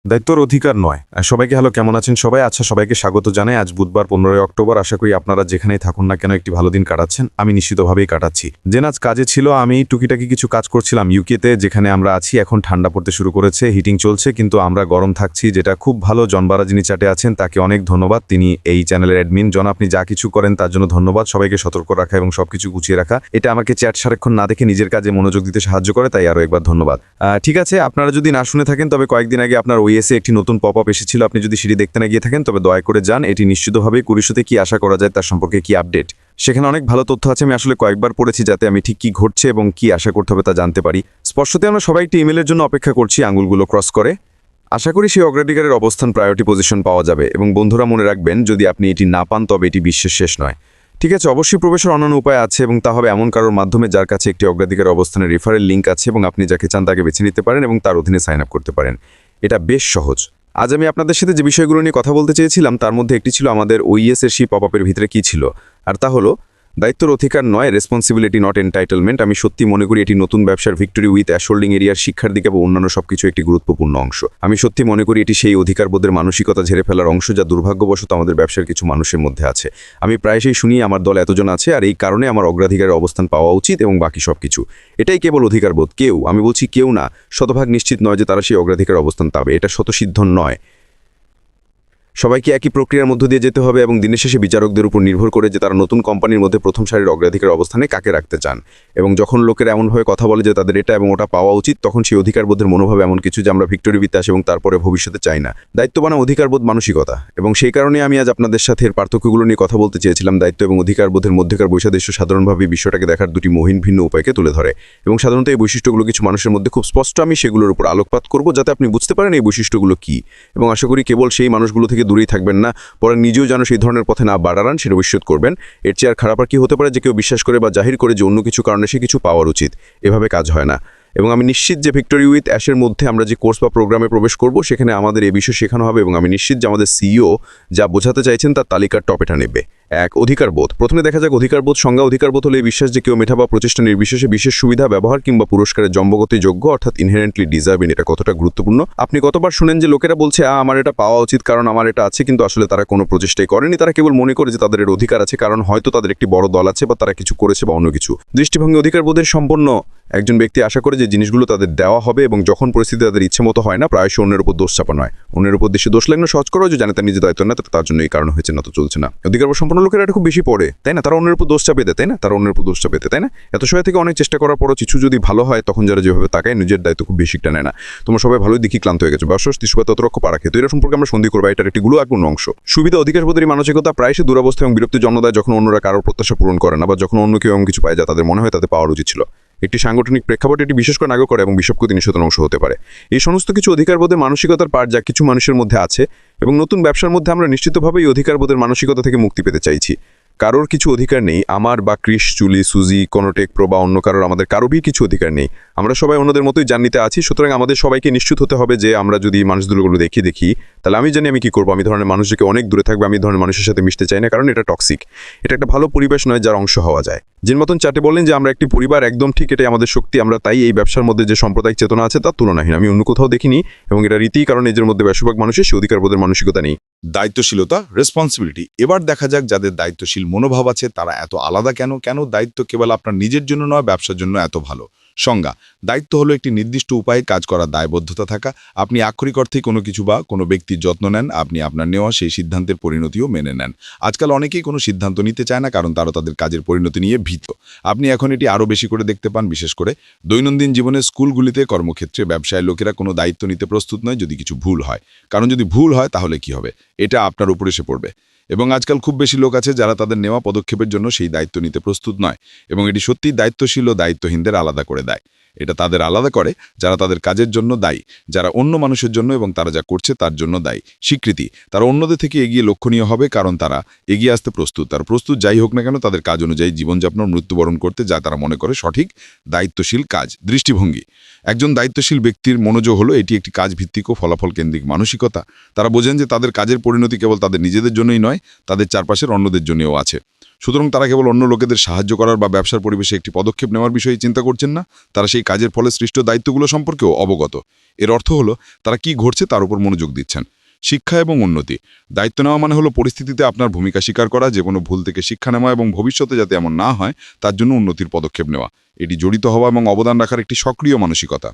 দায়িত্বর অধিকার নয়। সবাইকে হ্যালো, কেমন আছেন সবাই? আচ্ছা, সবাইকে স্বাগত জানাই। আজ বুধবার 15ই অক্টোবর। আশা করি আপনারা যেখানেই থাকুন না কেন একটি ভালো দিন কাটাচ্ছেন। আমি নিশ্চিতভাবেই কাটাচ্ছি। আজ কাজে ছিল, আমি টুকিটাকি কিছু কাজ করছিলাম ইউকেতে, যেখানে আমরা আছি। এখন ঠান্ডা পড়তে শুরু করেছে, হিটিং চলছে, কিন্তু আমরা গরম থাকছি, যেটা খুব ভালো। জনবারা যিনি চ্যাটে আছেন তাকে অনেক ধন্যবাদ। তিনি এই চ্যানেলের অ্যাডমিন। আপনি যা কিছু করেন তার জন্য ধন্যবাদ। সবাইকে সতর্ক রাখা এবং সবকিছু গুছিয়ে রাখা, এটা আমাকে চ্যাট সারাক্ষণ না দেখে নিজের কাজে মনোযোগ দিতে সাহায্য করে, তাই আরও একবার ধন্যবাদ। ঠিক আছে, আপনারা যদি না শুনে থাকেন তবে কয়েকদিন আগে আপনার ওএসে একটি নতুন পপ আপ এসেছিল। আপনি যদি সেটি দেখতে না গিয়ে থাকেন তবে দয়া করে যান। এটি নিশ্চিতভাবেই কুরিশোতে কি আশা করা যায় তার সম্পর্কে কি আপডেট, সেখানে অনেক ভালো তথ্য আছে। আমি আসলে কয়েকবার পড়েছি যাতে আমি ঠিক কি ঘটছে এবং কি আশা করতে হবে তা জানতে পারি। স্পষ্টতে আমরা সবাই একটি ইমেলের জন্য অপেক্ষা করছি, আঙুলগুলো ক্রস করে। আশা করি সেই অগ্রাধিকারের অবস্থান প্রায়োরিটি পজিশন পাওয়া যাবে। এবং বন্ধুরা, মনে রাখবেন, যদি আপনি এটি না পান তবে এটি বিশ্বের শেষ নয়। ঠিক আছে, অবশ্যই প্রবেশের অন্যান্য উপায় আছে, এবং তা হবে এমন কারোর মাধ্যমে যার কাছে একটি অগ্রাধিকার অবস্থানের রেফারেল লিঙ্ক আছে, এবং আপনি যাকে চান তাকে বেছে নিতে পারেন এবং তার অধীনে সাইন আপ করতে পারেন। এটা বেশ সহজ। আজ আমি আপনাদের সাথে যে বিষয়গুলো নিয়ে কথা বলতে চেয়েছিলাম তার মধ্যে একটি ছিল আমাদের ওইএস এর সেই পপ আপের ভিতরে কি ছিল, আর তা হলো দায়িত্বর অধিকার নয়, রেসপন্সিবিলিটি নট এন্টাইটেলমেন্ট। আমি সত্যি মনে করি এটি নতুন ব্যবসার ভিক্টরি উইথ অ্যাশোল্ডিং এরিয়ার শিক্ষার দিকে এবং অন্যান্য সবকিছু একটি গুরুত্বপূর্ণ অংশ। আমি সত্যি মনে করি এটি সেই অধিকারবোধের মানসিকতা ঝেড়ে ফেলার অংশ যা দুর্ভাগ্যবশত আমাদের ব্যবসার কিছু মানুষের মধ্যে আছে। আমি প্রায়শই শুনি আমার দল এতজন আছে আর এই কারণে আমার অগ্রাধিকারের অবস্থান পাওয়া উচিত এবং বাকি সবকিছু। এটাই কেবল অধিকারবোধ। কেউ, আমি বলছি কেউ না, শতভাগ নিশ্চিত নয় যে তারা সেই অগ্রাধিকার অবস্থান পাবে। এটা শতসিদ্ধ নয়। সবাইকে একই প্রক্রিয়ার মধ্য দিয়ে যেতে হবে এবং দিনের শেষে বিচারকদের উপর নির্ভর করে যে তারা নতুন কোম্পানির মধ্যে প্রথম সারির অগ্রাধিকার অবস্থানে কাকে রাখতে চান। এবং যখন লোকেরা এমনভাবে কথা বলে যে তাদের এটা এবং ওটা পাওয়া উচিত, তখন সেই অধিকারবোধের মনোভাব এমন কিছু যে আমরা ভিক্টরি বিত্তাস এবং তারপরে ভবিষ্যতে চাই না। দায়িত্ববান অধিকারবোধ মানসিকতা, এবং সেই কারণে আমি আজ আপনাদের সাথে এর পার্থক্যগুলো নিয়ে কথা বলতে চেয়েছিলাম। দায়িত্ব এবং অধিকারবোধের মধ্যেকার বৈসাদৃশ্য সাধারণভাবে বিষয়টাকে দেখার দুটি মহিন ভিন্ন উপায়কে তুলে ধরে, এবং সাধারণত এই বৈশিষ্ট্যগুলো কিছু মানুষের মধ্যে খুব স্পষ্ট। আমি সেগুলোর উপর আলোকপাত করব যাতে আপনি বুঝতে পারেন এই বৈশিষ্ট্যগুলো কী, এবং আশা করি কেবল সেই মানুষগুলো থেকে দূরেই থাকবেন না, পরে নিজেও যেন সেই ধরনের পথে না বাড়ান সেটা নিশ্চিত করবেন। এর চেয়ে আর খারাপ আর কি হতে পারে যে কেউ বিশ্বাস করে বা জাহির করে যে অন্য কিছু কারণে সে কিছু পাওয়ার উচিত। এভাবে কাজ হয় না। এবং আমি নিশ্চিত যে ভিক্টরি উইথ অ্যাশের মধ্যে আমরা যে কোর্স বা প্রোগ্রামে প্রবেশ করব সেখানে আমাদের এই বিষয় শেখানো হবে, এবং আমি নিশ্চিত যে আমাদের সিইও যা বোঝাতে চাইছেন তার তালিকার টপেটা নেবে। এক, অধিকারবোধ। প্রথমে দেখা যাক অধিকারবোধ সংজ্ঞা। অধিকারবোধ হলো এই বিশ্বাস যে কেউ মেধা বা প্রচেষ্টা নির্বিশেষে বিশেষ সুবিধা, ব্যবহার কিংবা পুরস্কারের জন্মগত যোগ্য, অর্থাৎ ইনহেরেন্টলি ডিজার্ভিং। এটা কতটা গুরুত্বপূর্ণ। আপনি কতবার শুনেন যে লোকেরা বলছে আমার এটা পাওয়া উচিত কারণ আমার এটা আছে, কিন্তু আসলে তারা কোনো প্রচেষ্টাই করেনি। তারা কেবল মনে করে যে তাদের এর অধিকার আছে কারণ হয়তো তাদের একটি বড় দল আছে বা তারা কিছু করেছে বা অন্য কিছু। দৃষ্টিভঙ্গি অধিকারবোধের সম্পন্ন একজন ব্যক্তি আশা করে যে জিনিসগুলো তাদের দেওয়া হবে, এবং যখন পরিস্থিতি তাদের ইচ্ছে মতো হয় না, প্রায়শই অন্যের উপর দোষ চাপানো হয়। অন্যের উপর দেশে দোষ লাগানো সহজ করা, যে জানে তার নিজের দায়িত্ব না, তার জন্য এই কারণ হয়েছে না, তো চলছে না। অধিকারবোধ সম্পন্ন লোকেরা এটা খুব বেশি পড়ে, তাই না? তারা অন্যের উপর দোষ চাপিয়ে দেয়, তাই না? তারা অন্যের উপর দোষ চাপিয়ে দেয়, তাই না? এত সময় থেকে অনেক চেষ্টা করার পরও কিছু যদি ভালো হয় তখন যারা যেভাবে তাকায় নিজের দায়িত্ব খুব বেশিটা নেয় না। তোমরা সবাই ভালোই দেখি ক্লান্ত হয়ে গেছে, ব্যবসা তিসুকা ততরক্ষ পারা খেতে। এটা সম্পর্কে আমরা সন্ধি করবো, এটার একটি গুরুত্বপূর্ণ অংশ। সুবিধা অধিকারবোধের মানসিকতা প্রায়শই দুরবস্থা এবং বিরক্তি জন্ম দেয় যখন অন্যরা কারোর প্রত্যাশা পূরণ করে না, বা যখন অন্য কেউ এমন কিছু পায় যা তাদের মনে হয় তাদের পাওয়ার উচিত ছিল। একটি সাংগঠনিক প্রেক্ষাপট এটি বিশেষ করে নাগরিক করে এবং বিষবকতি নিষেধন অংশ হতে পারে। এই সমস্ত কিছু অধিকারবোধের মানসিকতার পার যা কিছু মানুষের মধ্যে আছে, এবং নতুন ব্যবসার মধ্যে আমরা নিশ্চিতভাবেই অধিকারবোধের মানসিকতা থেকে মুক্তি পেতে চাইছি। কারোর কিছু অধিকার নেই, আমার বা ক্রিস, জুলি, সুজি, কোনোটেক প্রো বা অন্য কারোর, আমাদের কারোরই কিছু অধিকার নেই। আমরা সবাই অন্যদের মতোই জার্নিতে আছি। সুতরাং আমাদের সবাইকে নিশ্চিত হতে হবে যে আমরা যদি মানুষগুলো দেখি তাহলে আমি জানি আমি কি করবো। আমি ধরনের মানুষ থেকে অনেক দূরে থাকবে। আমি ধরনের মানুষের সাথে মিশতে চাই না, কারণ এটা টক্সিক। এটা একটা ভালো পরিবেশ নয় যার অংশ হওয়া যায়। যে মতন চাটে বললেন যে আমরা একটি পরিবার, একদম ঠিক, এটাই আমাদের শক্তি। আমরা তাই এই ব্যবসার মধ্যে যে সাম্প্রদায়িক চেতনা আছে তার তুলনাহীন। আমি অন্য কোথাও দেখিনি, এবং এটা রীতি, কারণ এদের মধ্যে বেশিরভাগ মানুষের সে অধিকারবোধের মানসিকতা নেই। দায়িত্বশীলতা, রেসপন্সিবিলিটি। এবার দেখা যাক যাদের দায়িত্বশীল মনোভাব আছে তারা এত আলাদা কেন। কেন দায়িত্ব কেবল আপনার নিজের জন্য নয়, ব্যবসার জন্য এত ভালো। সংজ্ঞা: দায়িত্ব হলো একটি নির্দিষ্ট উপায়ে কাজ করার দায়বদ্ধতা থাকা। আপনি আক্ষরিক অর্থেই কোনো কিছু বা কোনো ব্যক্তির যত্ন নেন। আপনি আপনার নেওয়া সেই সিদ্ধান্তের পরিণতিও মেনে নেন। আজকাল অনেকেই কোনো সিদ্ধান্ত নিতে চায় না কারণ তারা তাদের কাজের পরিণতি নিয়ে ভীত। আপনি এখন এটি আরও বেশি করে দেখতে পান, বিশেষ করে দৈনন্দিন জীবনে, স্কুলগুলিতে, কর্মক্ষেত্রে, ব্যবসায়। লোকেরা কোনো দায়িত্ব নিতে প্রস্তুত নয় যদি কিছু ভুল হয়, কারণ যদি ভুল হয় তাহলে কি হবে, এটা আপনার উপর এসে পড়বে। এবং আজকাল খুব বেশি লোক আছে যারা তাদের নেওয়া পদক্ষেপের জন্য সেই দায়িত্ব নিতে প্রস্তুত নয়, এবং এটি সত্যিই দায়িত্বশীল ও দায়িত্বহীনদের আলাদা করে দেয়। এটা তাদের আলাদা করে যারা তাদের কাজের জন্য দায়ী, যারা অন্য মানুষের জন্য এবং তারা যা করছে তার জন্য দায়ী। স্বীকৃতি: তারা অন্যদের থেকে এগিয়ে লক্ষণীয় হবে কারণ তারা এগিয়ে আসতে প্রস্তুত। তার প্রস্তুত যাই হোক না কেন তাদের কাজ অনুযায়ী জীবনযাপন ও মৃত্যুবরণ করতে, যা তারা মনে করে সঠিক। দায়িত্বশীল কাজ। দৃষ্টিভঙ্গি: একজন দায়িত্বশীল ব্যক্তির মনোযোগ হলো এটি একটি কাজ ভিত্তিক ও ফলাফল কেন্দ্রিক মানসিকতা। তারা বোঝেন যে তাদের কাজের পরিণতি কেবল তাদের নিজেদের জন্যই নয়, তাদের চারপাশের অন্যদের জন্যও আছে। সুতরাং তারা কেবল অন্য লোকেদের সাহায্য করার বা ব্যবসার পরিবেশে একটি পদক্ষেপ নেওয়ার বিষয়ে চিন্তা করছেন না, তারা সেই কাজের ফলে সৃষ্ট দায়িত্বগুলো সম্পর্কেও অবগত। এর অর্থ হলো তারা কি ঘটছে তার উপর মনোযোগ দিচ্ছেন। শিক্ষা এবং উন্নতি। দায়িত্ব নেওয়া মানে হলো পরিস্থিতিতে আপনার ভূমিকা স্বীকার করা, যে কোনো ভুল থেকে শিক্ষা নেওয়া এবং ভবিষ্যতে যাতে এমন না হয় তার জন্য উন্নতির পদক্ষেপ নেওয়া। এটি জড়িত হওয়া এবং অবদান রাখার একটি সক্রিয় মানসিকতা।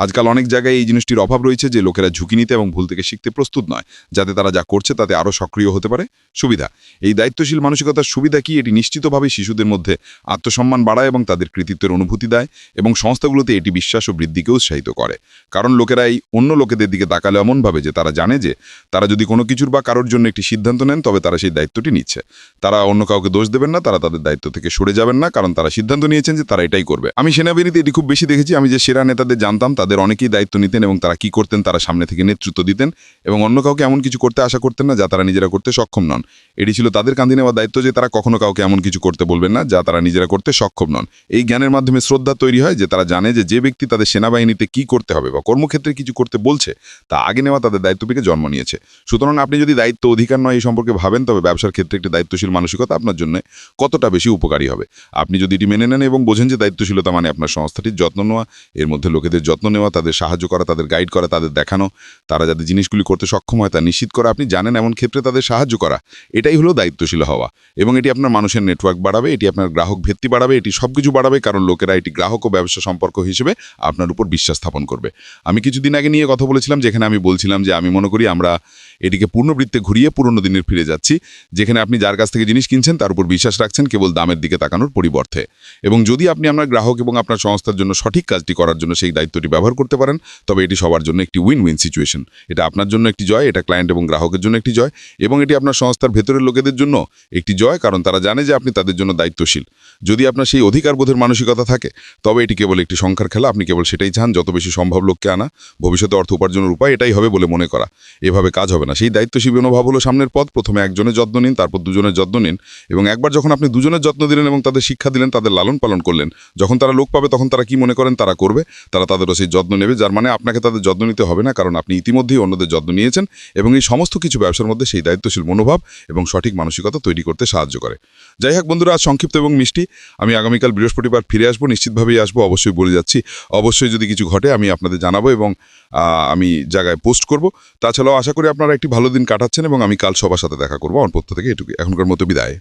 আজকাল অনেক জায়গায় এই জিনিসটির অভাব রয়েছে, যে লোকেরা ঝুঁকি নিতে এবং ভুল থেকে শিখতে প্রস্তুত নয়, যাতে তারা যা করছে তাতে আরও সক্রিয় হতে পারে। সুবিধা। এই দায়িত্বশীল মানসিকতার সুবিধা কি? এটি নিশ্চিতভাবে শিশুদের মধ্যে আত্মসম্মান বাড়ায় এবং তাদের কৃতিত্বের অনুভূতি দেয়, এবং সংস্থাগুলোতে এটি বিশ্বাস ও বৃদ্ধিকে উৎসাহিত করে। কারণ লোকেরা এই অন্য লোকেদের দিকে তাকালে এমনভাবে যে তারা জানে যে তারা যদি কোনো কিছুর বা কারোর জন্য একটি সিদ্ধান্ত নেন তবে তারা সেই দায়িত্বটি নিচ্ছে। তারা অন্য কাউকে দোষ দেবেন না, তারা তাদের দায়িত্ব থেকে সরে যাবেন না, কারণ তারা সিদ্ধান্ত নিয়েছেন যে তারা এটাই করবে। আমি সেনাবাহিনীতে এটি খুব বেশি দেখেছি। আমি যে সেরা নেতাদের জানতাম তাদের অনেকেই দায়িত্ব নিতেন, এবং তারা কি করতেন, তারা সামনে থেকে নেতৃত্ব দিতেন এবং অন্য কাউকে এমন কিছু করতে আশা করতেন না যা তারা নিজেরা করতে সক্ষম নন। এটি ছিল তাদের কাঁধে নেওয়া দায়িত্ব যে তারা কখনো কাউকে এমন কিছু করতে বলবেন না যা তারা নিজেরা করতে সক্ষম নন। এই জ্ঞানের মাধ্যমে শ্রদ্ধা তৈরি হয়, যে তারা জানে যে ব্যক্তি তাদের সেনাবাহিনীতে কি করতে হবে বা কর্মক্ষেত্রে কিছু করতে বলছে তা আগে নেওয়া তাদের দায়িত্ব থেকে জন্ম নিয়েছে। সুতরাং আপনি যদি দায়িত্ব অধিকার নয় এই সম্পর্কে ভাবেন, তবে ব্যবসার ক্ষেত্রে একটি দায়িত্বশীল মানসিকতা আপনার জন্য কতটা বেশি উপকারী হবে। আপনি যদি এটি মেনে নেন এবং বোঝেন যে দায়িত্বশীলতা মানে আপনার সংস্থাটির যত্ন নেওয়া, এর মধ্যে লোকেদের যত্ন নেওয়া, তাদের সাহায্য করা, তাদের গাইড করা, তাদের দেখানো, তারা যাতে জিনিসগুলি করতে সক্ষম হয় তা নিশ্চিত করা, আপনি জানেন এমন ক্ষেত্রে তাদের সাহায্য করা, এটাই হলো দায়িত্বশীল হওয়া। এবং এটি আপনার মানুষের নেটওয়ার্ক বাড়াবে, এটি আপনার গ্রাহক ভিত্তি বাড়াবে, এটি সবকিছু বাড়াবে, কারণ লোকেরা এটি গ্রাহক ও ব্যবসা সম্পর্ক হিসেবে আপনার উপর বিশ্বাস স্থাপন করবে। আমি কিছুদিন আগে নিয়ে কথা বলেছিলাম, যেখানে আমি বলছিলাম যে আমি মনে করি আমরা এটিকে পূর্ণবৃত্তে ঘুরিয়ে পুরনো দিনের ফিরে যাচ্ছি, যেখানে আপনি যার কাছ থেকে জিনিস কিনছেন তার উপর বিশ্বাস রাখছেন কেবল দামের দিকে তাকানোর পরিবর্তে। এবং যদি আপনি আপনার গ্রাহক এবং আপনার সংস্থার জন্য সঠিক কাজটি করার জন্য সেই দায়িত্বটি ব্যবহার করতে পারেন, তবে এটি সবার জন্য একটি উইন উইন সিচুয়েশন। এটা আপনার জন্য একটি জয়, এটা ক্লায়েন্ট এবং গ্রাহকের জন্য একটি জয়, এবং এটি আপনার সংস্থার ভেতরের লোকেদের জন্য একটি জয়, কারণ তারা জানে যে আপনি তাদের জন্য দায়িত্বশীল। যদি আপনার সেই অধিকারবোধের মানসিকতা থাকে, তবে এটি কেবল একটি সংখ্যার খেলা। আপনি কেবল সেটাই চান, যত বেশি সম্ভব লোককে আনা, ভবিষ্যতে অর্থ উপার্জনের উপায় এটাই হবে বলে মনে করা। এভাবে কাজ হবে না। সেই দায়িত্বশীল মনোভাব হলো সামনের পথ। প্রথমে একজনের যত্ন নিন, তারপর দুজনের যত্ন নিন, এবং একবার যখন আপনি দুজনের যত্ন দিলেন এবং তাদের শিক্ষা দিলেন, তাদের লালন পালন করলেন, যখন তারা লোক পাবে তখন তারা কি মনে করেন তারা করবে, তারা তাদেরও সেই যত্ন নেবে, যার মানে আপনাকে তাদের যত্ন নিতে হবে না, কারণ আপনি ইতিমধ্যেই অন্যদের যত্ন নিয়েছেন। এবং এই সমস্ত কিছু ব্যবসার মধ্যে সেই দায়িত্বশীল মনোভাব এবং সঠিক মানসিকতা তৈরি করতে সাহায্য করে। যাই হোক বন্ধুরা, আজ সংক্ষিপ্ত এবং মিষ্টি। আমি আগামীকাল বৃহস্পতিবার ফিরে আসবো, নিশ্চিতভাবেই আসবো, অবশ্যই বলে যাচ্ছি। অবশ্যই যদি কিছু ঘটে আমি আপনাদের জানাবো এবং আমি জায়গায় পোস্ট করব। তাছাড়াও আশা করি আপনারা একটি ভালো দিন কাটাচ্ছেন, এবং আমি কাল সবার সাথে দেখা করবো। আমার পক্ষ থেকে এটুকু, এখনকার মতো বিদায়।